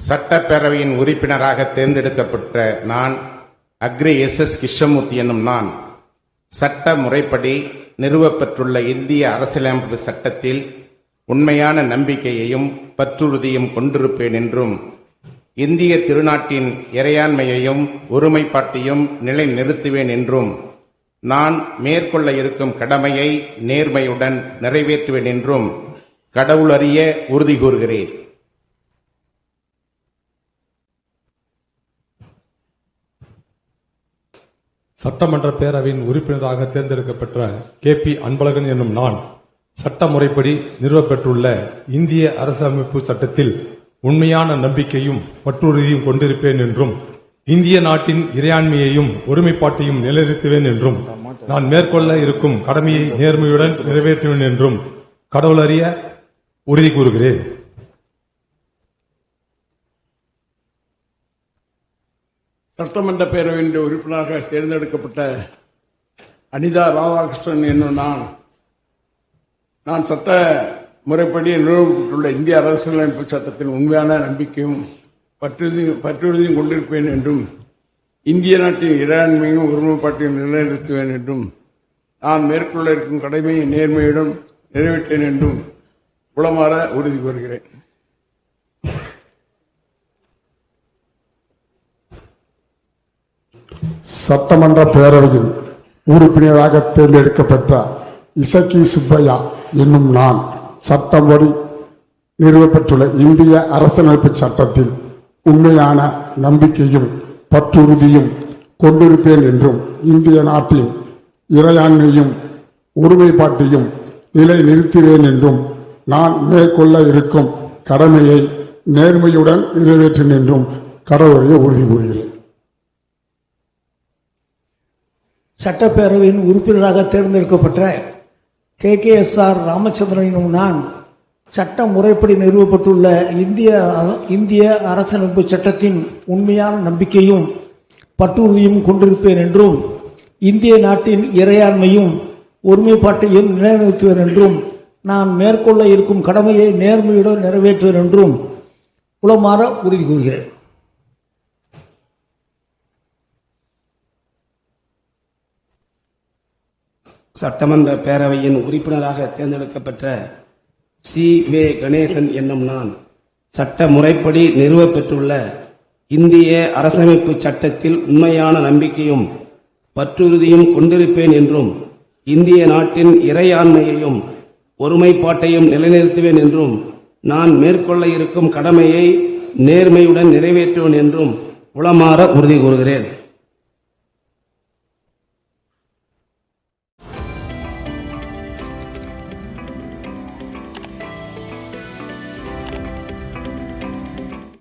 சட்டப்பேரவையின் உறுப்பினராக தேர்ந்தெடுக்கப்பட்ட நான் அக்ரி எஸ் கிருஷ்ணமூர்த்தி என்னும் நான் சட்ட முறைப்படி நிறுவப்பெற்றுள்ள இந்திய அரசியலமைப்பு சட்டத்தில் உண்மையான நம்பிக்கையையும் பற்றுறுதியும் கொண்டிருப்பேன் என்றும் இந்திய திருநாட்டின் இறையாண்மையையும் ஒருமைப்பாட்டையும் நிலைநிறுத்துவேன் என்றும் நான் மேற்கொள்ள இருக்கும் கடமையை நேர்மையுடன் நிறைவேற்றுவேன் என்றும் கடவுளறிய உறுதி கூறுகிறேன். சட்டமன்ற பேரவையின் உறுப்பினராக தேர்ந்தெடுக்கப்பட்ட KP அன்பழகன் என்னும் நான் சட்ட முறைப்படி நிறுவப்பெற்றுள்ள இந்திய அரசியலமைப்பு சட்டத்தில் உண்மையான நம்பிக்கையும் பற்றுறுதியும் கொண்டிருப்பேன் என்றும் இந்திய நாட்டின் இறையாண்மையையும் ஒருமைப்பாட்டையும் நிலைநிறுத்துவேன் என்றும் நான் மேற்கொள்ள இருக்கும் கடமையை நேர்மையுடன் நிறைவேற்றுவேன் என்றும் கடவுளறிய உறுதி கூறுகிறேன். சட்டமன்ற பேரவையின் உறுப்பினராக தேர்ந்தெடுக்கப்பட்ட அனிதா ராதாகிருஷ்ணன் என்னும் நான் சட்ட முறைப்படி நிறுவப்பட்டுள்ள இந்திய அரசியலமைப்பு சட்டத்தின் உண்மையான நம்பிக்கையும் பற்றுறுதியும் கொண்டிருப்பேன் என்றும் இந்திய நாட்டின் இறையாண்மையும் ஒருமைப்பாட்டையும் நிலைநிறுத்துவேன் என்றும் நான் மேற்கொள்ள இருக்கும் கடமையை நேர்மையுடன் நிறைவேற்றேன் என்றும் உளமாற உறுதி கூறுகிறேன். சட்டமன்ற பேரவையில் உறுப்பினராக தேர்ந்தெடுக்கப்பட்ட இசக்கி சுப்பையா என்னும் நான் சட்டப்படி நிறுவப்பட்டுள்ள இந்திய அரசியலமைப்பு சட்டத்தில் உண்மையான நம்பிக்கையும் பற்றுறுதியும் கொண்டிருப்பேன் என்றும் இந்திய நாட்டின் இறையாண்மையும் ஒருமைப்பாட்டையும் நிலைநிறுத்துவேன் என்றும் நான் மேற்கொள்ள இருக்கும் கடமையை நேர்மையுடன் நிறைவேற்றேன் என்றும் கடவுளை உறுதி கூறுகிறேன். சட்டப்பேரவையின் உறுப்பினராக தேர்ந்தெடுக்கப்பட்ட KKSR ராமச்சந்திரன் எனும் நான் சட்ட முறைப்படி நிறுவப்பட்டுள்ள இந்திய அரசியலமைப்பு சட்டத்தின் உண்மையான நம்பிக்கையும் பற்றுறுதியும் கொண்டிருப்பேன் என்றும் இந்திய நாட்டின் இறையாண்மையும் ஒருமைப்பாட்டையும் நிலைநிறுத்துவேன் என்றும் நான் மேற்கொள்ள இருக்கும் கடமையை நேர்மையுடன் நிறைவேற்றுவேன் என்றும் உளமாற உறுதி கூறுகிறேன். சட்டமன்ற பேரவையின் உறுப்பினராக தேர்ந்தெடுக்கப்பட்ட C.V. கணேசன் என்னும் நான் சட்ட முறைப்படி நிறுவப்பெற்றுள்ள இந்திய அரசமைப்பு சட்டத்தில் உண்மையான நம்பிக்கையும் பற்றுறுதியும் கொண்டிருப்பேன் என்றும் இந்திய நாட்டின் இறையாண்மையையும் ஒருமைப்பாட்டையும் நிலைநிறுத்துவேன் என்றும் நான் மேற்கொள்ள இருக்கும் கடமையை நேர்மையுடன் நிறைவேற்றுவேன் என்றும் உளமாற உறுதி கூறுகிறேன்.